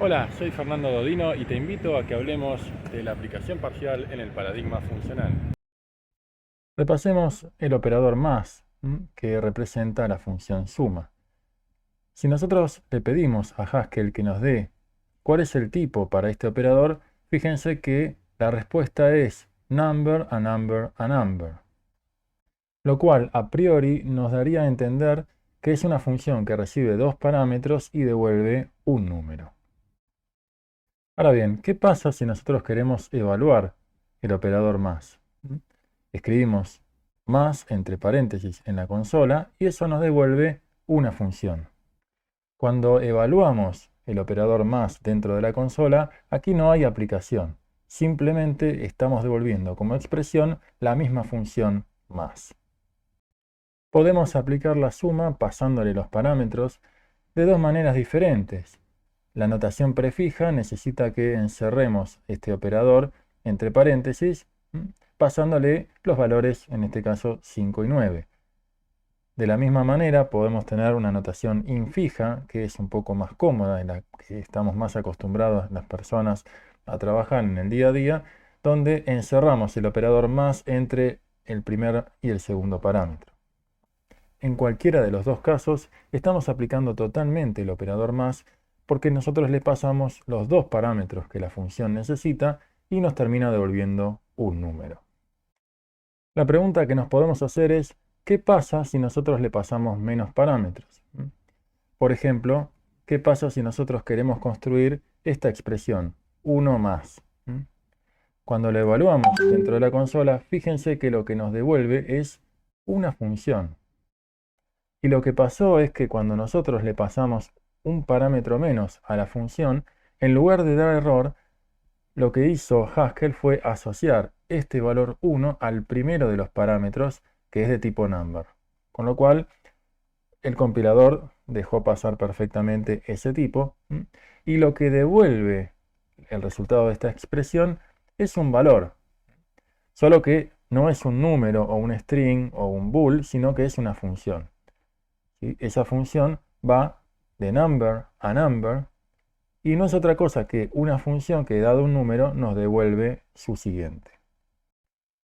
Hola, soy Fernando Dodino y te invito a que hablemos de la aplicación parcial en el paradigma funcional. Repasemos el operador más, que representa la función suma. Si nosotros le pedimos a Haskell que nos dé cuál es el tipo para este operador, fíjense que la respuesta es number, a number, a number, lo cual a priori nos daría a entender que es una función que recibe dos parámetros y devuelve un número. Ahora bien, ¿qué pasa si nosotros queremos evaluar el operador más? Escribimos más entre paréntesis en la consola y eso nos devuelve una función. Cuando evaluamos el operador más dentro de la consola, aquí no hay aplicación. Simplemente estamos devolviendo como expresión la misma función más. Podemos aplicar la suma pasándole los parámetros de dos maneras diferentes. La notación prefija necesita que encerremos este operador entre paréntesis, pasándole los valores, en este caso 5 y 9. De la misma manera podemos tener una notación infija, que es un poco más cómoda, en la que estamos más acostumbrados las personas a trabajar en el día a día, donde encerramos el operador más entre el primer y el segundo parámetro. En cualquiera de los dos casos, estamos aplicando totalmente el operador más porque nosotros le pasamos los dos parámetros que la función necesita y nos termina devolviendo un número. La pregunta que nos podemos hacer es, ¿qué pasa si nosotros le pasamos menos parámetros? Por ejemplo, ¿qué pasa si nosotros queremos construir esta expresión, 1 más? Cuando la evaluamos dentro de la consola, fíjense que lo que nos devuelve es una función. Y lo que pasó es que cuando nosotros le pasamos un parámetro menos a la función, en lugar de dar error, lo que hizo Haskell fue asociar este valor 1 al primero de los parámetros, que es de tipo number. Con lo cual, el compilador dejó pasar perfectamente ese tipo, y lo que devuelve el resultado de esta expresión es un valor, solo que no es un número o un string o un bool, sino que es una función. ¿Sí? Esa función va de number a number y no es otra cosa que una función que dado un número nos devuelve su siguiente.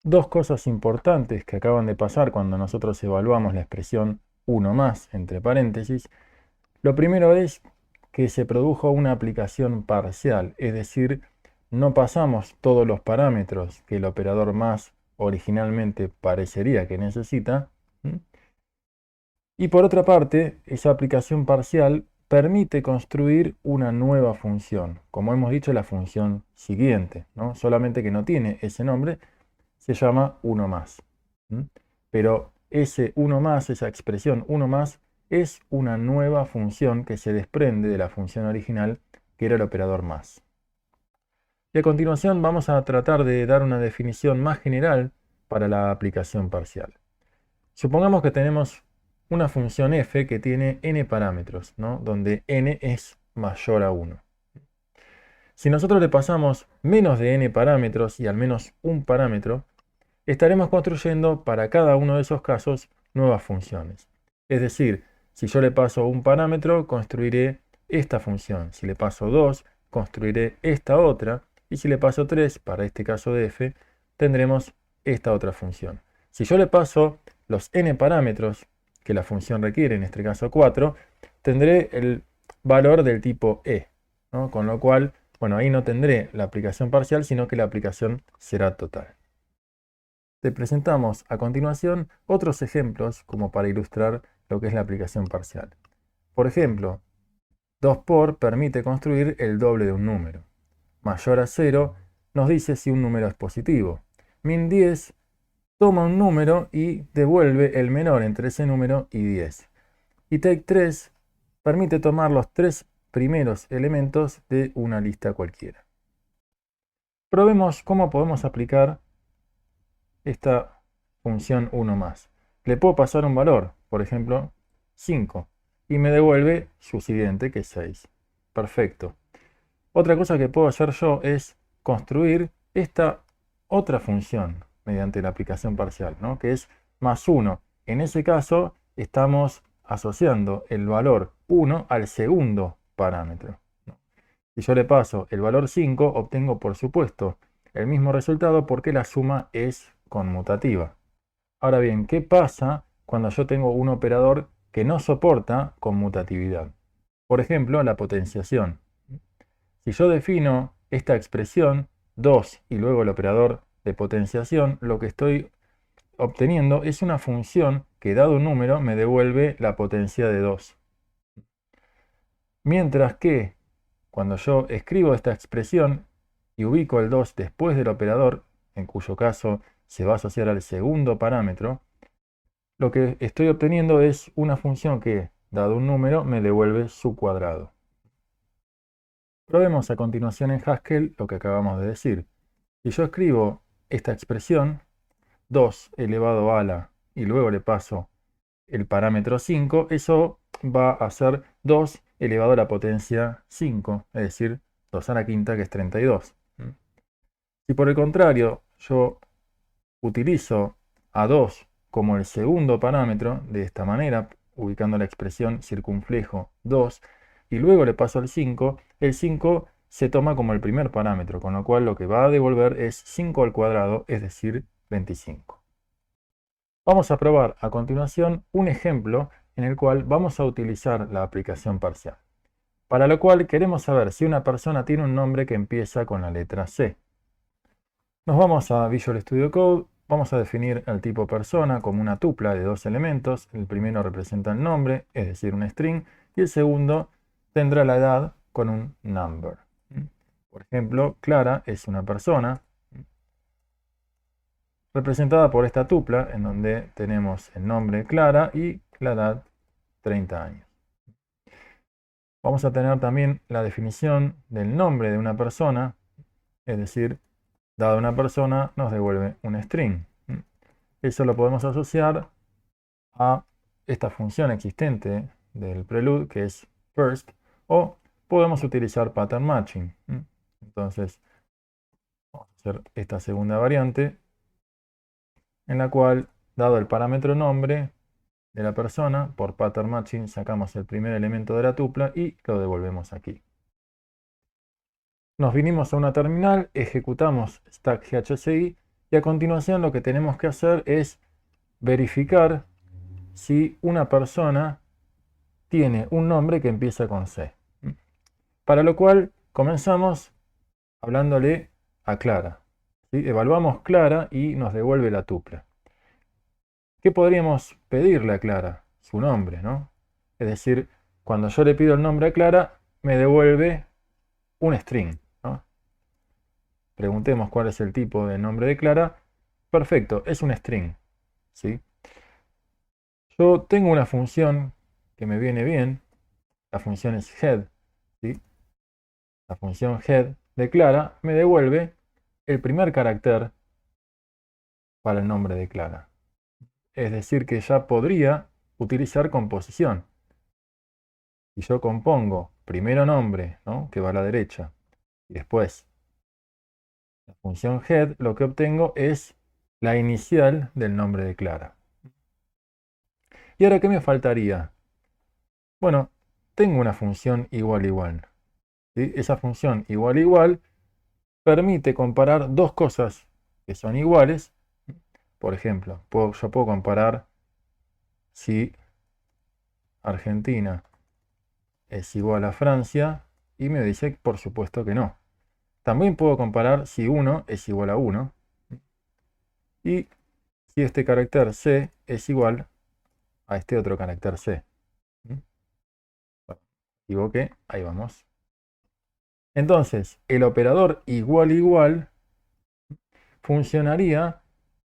Dos cosas importantes que acaban de pasar cuando nosotros evaluamos la expresión 1 más entre paréntesis. Lo primero es que se produjo una aplicación parcial, es decir, no pasamos todos los parámetros que el operador más originalmente parecería que necesita. Y por otra parte, esa aplicación parcial permite construir una nueva función, como hemos dicho, la función siguiente, ¿no? Solamente que no tiene ese nombre, se llama 1 más. Pero ese 1 más, esa expresión 1 más, es una nueva función que se desprende de la función original, que era el operador más. Y a continuación vamos a tratar de dar una definición más general para la aplicación parcial. Supongamos que tenemos una función f que tiene n parámetros, ¿no? Donde n es mayor a 1. Si nosotros le pasamos menos de n parámetros y al menos un parámetro, estaremos construyendo para cada uno de esos casos nuevas funciones. Es decir, si yo le paso un parámetro, construiré esta función. Si le paso 2, construiré esta otra. Y si le paso 3, para este caso de f, tendremos esta otra función. Si yo le paso los n parámetros que la función requiere, en este caso 4, tendré el valor del tipo e, ¿no? Con lo cual, bueno, ahí no tendré la aplicación parcial, sino que la aplicación será total. Te presentamos a continuación otros ejemplos como para ilustrar lo que es la aplicación parcial. Por ejemplo, 2 por permite construir el doble de un número. Mayor a 0 nos dice si un número es positivo. Min 10 toma un número y devuelve el menor entre ese número y 10. Y take 3 permite tomar los 3 primeros elementos de una lista cualquiera. Probemos cómo podemos aplicar esta función 1 más. Le puedo pasar un valor, por ejemplo, 5, y me devuelve su siguiente, que es 6. Perfecto. Otra cosa que puedo hacer yo es construir esta otra función mediante la aplicación parcial, ¿no? Que es más 1. En ese caso, estamos asociando el valor 1 al segundo parámetro, ¿no? Si yo le paso el valor 5, obtengo por supuesto el mismo resultado porque la suma es conmutativa. Ahora bien, ¿qué pasa cuando yo tengo un operador que no soporta conmutatividad? Por ejemplo, la potenciación. Si yo defino esta expresión 2 y luego el operador de potenciación, lo que estoy obteniendo es una función que, dado un número, me devuelve la potencia de 2. Mientras que cuando yo escribo esta expresión y ubico el 2 después del operador, en cuyo caso se va a asociar al segundo parámetro, lo que estoy obteniendo es una función que, dado un número, me devuelve su cuadrado. Probemos a continuación en Haskell lo que acabamos de decir. Si yo escribo esta expresión, 2 elevado a la, y luego le paso el parámetro 5, eso va a ser 2 elevado a la potencia 5, es decir, 2 a la quinta, que es 32. Si por el contrario yo utilizo a 2 como el segundo parámetro, de esta manera, ubicando la expresión circunflejo 2, y luego le paso el 5 se toma como el primer parámetro, con lo cual lo que va a devolver es 5 al cuadrado, es decir, 25. Vamos a probar a continuación un ejemplo en el cual vamos a utilizar la aplicación parcial. Para lo cual queremos saber si una persona tiene un nombre que empieza con la letra C. Nos vamos a Visual Studio Code, vamos a definir el tipo persona como una tupla de dos elementos. El primero representa el nombre, es decir, un string, y el segundo tendrá la edad con un number. Por ejemplo, Clara es una persona representada por esta tupla, en donde tenemos el nombre Clara y la edad 30 años. Vamos a tener también la definición del nombre de una persona, es decir, dada una persona nos devuelve un string. Eso lo podemos asociar a esta función existente del prelude, que es first, o podemos utilizar pattern matching. Entonces, vamos a hacer esta segunda variante, en la cual, dado el parámetro nombre de la persona, por pattern matching sacamos el primer elemento de la tupla y lo devolvemos aquí. Nos vinimos a una terminal, ejecutamos stack GHCI y a continuación lo que tenemos que hacer es verificar si una persona tiene un nombre que empieza con C. Para lo cual comenzamos hablándole a Clara. ¿Sí? Evaluamos Clara y nos devuelve la tupla. ¿Qué podríamos pedirle a Clara? Su nombre, ¿no? Es decir, cuando yo le pido el nombre a Clara, me devuelve un string, ¿no? Preguntemos cuál es el tipo de nombre de Clara. Perfecto, es un string, ¿sí? Yo tengo una función que me viene bien. La función es head, ¿sí? La función head de Clara me devuelve el primer carácter para el nombre de Clara. Es decir, que ya podría utilizar composición. Si yo compongo primero nombre, ¿no?, que va a la derecha, y después la función head, lo que obtengo es la inicial del nombre de Clara. ¿Y ahora qué me faltaría? Bueno, tengo una función igual igual. ¿Sí? Esa función igual igual permite comparar dos cosas que son iguales. Por ejemplo, yo puedo comparar si Argentina es igual a Francia y me dice por supuesto que no. También puedo comparar si 1 es igual a 1 y si este carácter C es igual a este otro carácter C. Bueno, equivoqué, ahí vamos. Entonces, el operador igual igual funcionaría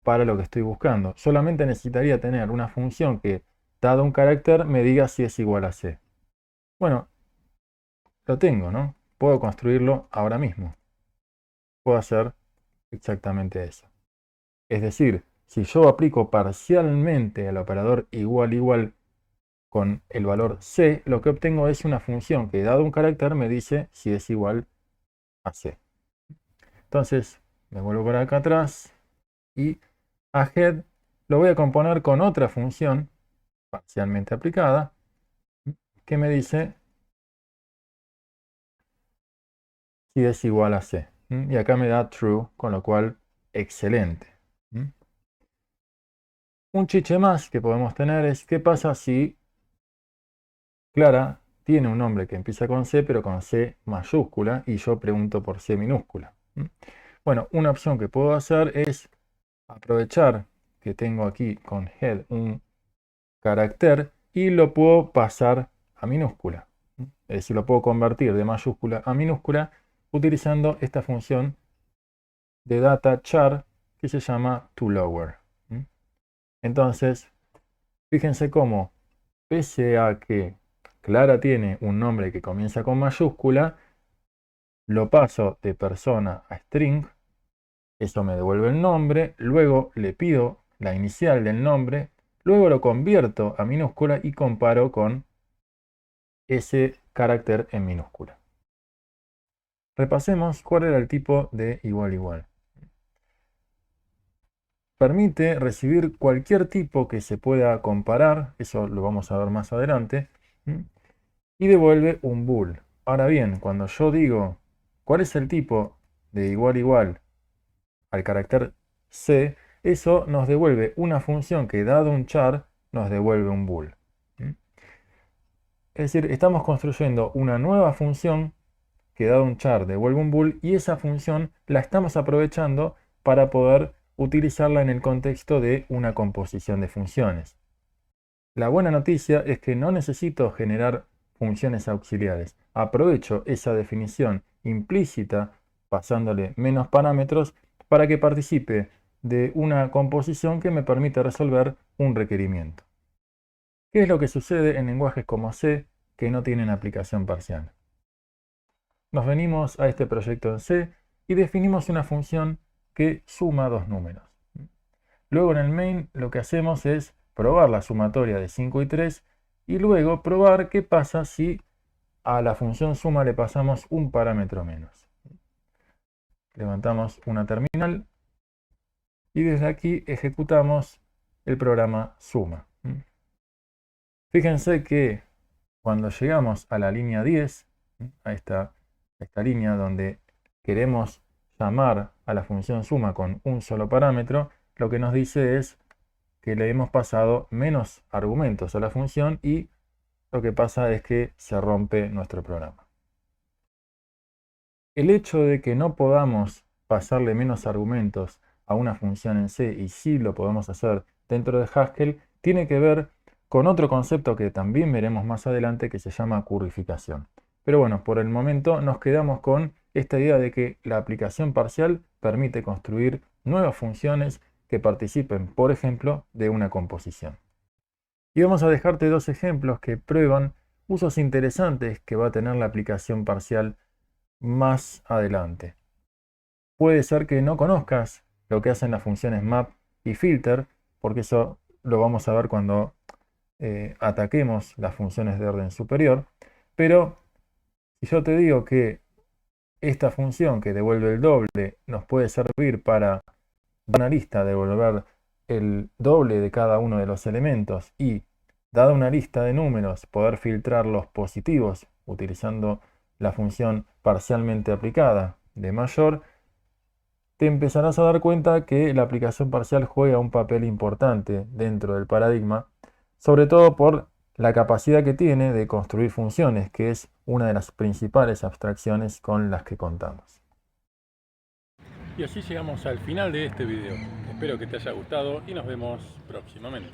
para lo que estoy buscando. Solamente necesitaría tener una función que, dado un carácter, me diga si es igual a C. Bueno, lo tengo, ¿no? Puedo construirlo ahora mismo. Puedo hacer exactamente eso. Es decir, si yo aplico parcialmente el operador igual igual con el valor C, lo que obtengo es una función que, dado un carácter, me dice si es igual a C. Entonces, me vuelvo para acá atrás y a head lo voy a componer con otra función parcialmente aplicada que me dice si es igual a C. Y acá me da true, con lo cual excelente. Un chiche más que podemos tener es qué pasa si Clara tiene un nombre que empieza con C, pero con C mayúscula, y yo pregunto por C minúscula. Bueno, una opción que puedo hacer es aprovechar que tengo aquí con head un carácter y lo puedo pasar a minúscula. Es decir, lo puedo convertir de mayúscula a minúscula utilizando esta función de data char que se llama toLower. Entonces, fíjense cómo, pese a que Clara tiene un nombre que comienza con mayúscula, lo paso de persona a string, eso me devuelve el nombre, luego le pido la inicial del nombre, luego lo convierto a minúscula y comparo con ese carácter en minúscula. Repasemos cuál era el tipo de igual igual. Permite recibir cualquier tipo que se pueda comparar, eso lo vamos a ver más adelante, y devuelve un bool. Ahora bien, cuando yo digo cuál es el tipo de igual igual al carácter C, eso nos devuelve una función que dado un char nos devuelve un bool. Es decir, estamos construyendo una nueva función que dado un char devuelve un bool y esa función la estamos aprovechando para poder utilizarla en el contexto de una composición de funciones. La buena noticia es que no necesito generar funciones auxiliares. Aprovecho esa definición implícita pasándole menos parámetros para que participe de una composición que me permite resolver un requerimiento. ¿Qué es lo que sucede en lenguajes como C que no tienen aplicación parcial? Nos venimos a este proyecto en C y definimos una función que suma dos números. Luego en el main lo que hacemos es probar la sumatoria de 5 y 3 y luego probar qué pasa si a la función suma le pasamos un parámetro menos. Levantamos una terminal y desde aquí ejecutamos el programa suma. Fíjense que cuando llegamos a la línea 10, a esta línea donde queremos llamar a la función suma con un solo parámetro, lo que nos dice es que le hemos pasado menos argumentos a la función y lo que pasa es que se rompe nuestro programa. El hecho de que no podamos pasarle menos argumentos a una función en C y sí lo podemos hacer dentro de Haskell tiene que ver con otro concepto que también veremos más adelante que se llama currificación. Pero bueno, por el momento nos quedamos con esta idea de que la aplicación parcial permite construir nuevas funciones que participen, por ejemplo, de una composición. Y vamos a dejarte dos ejemplos que prueban usos interesantes que va a tener la aplicación parcial más adelante. Puede ser que no conozcas lo que hacen las funciones map y filter, porque eso lo vamos a ver cuando ataquemos las funciones de orden superior, pero si yo te digo que esta función que devuelve el doble nos puede servir para una lista devolver el doble de cada uno de los elementos y, dada una lista de números, poder filtrar los positivos utilizando la función parcialmente aplicada de mayor, te empezarás a dar cuenta que la aplicación parcial juega un papel importante dentro del paradigma, sobre todo por la capacidad que tiene de construir funciones, que es una de las principales abstracciones con las que contamos. Y así llegamos al final de este video. Espero que te haya gustado y nos vemos próximamente.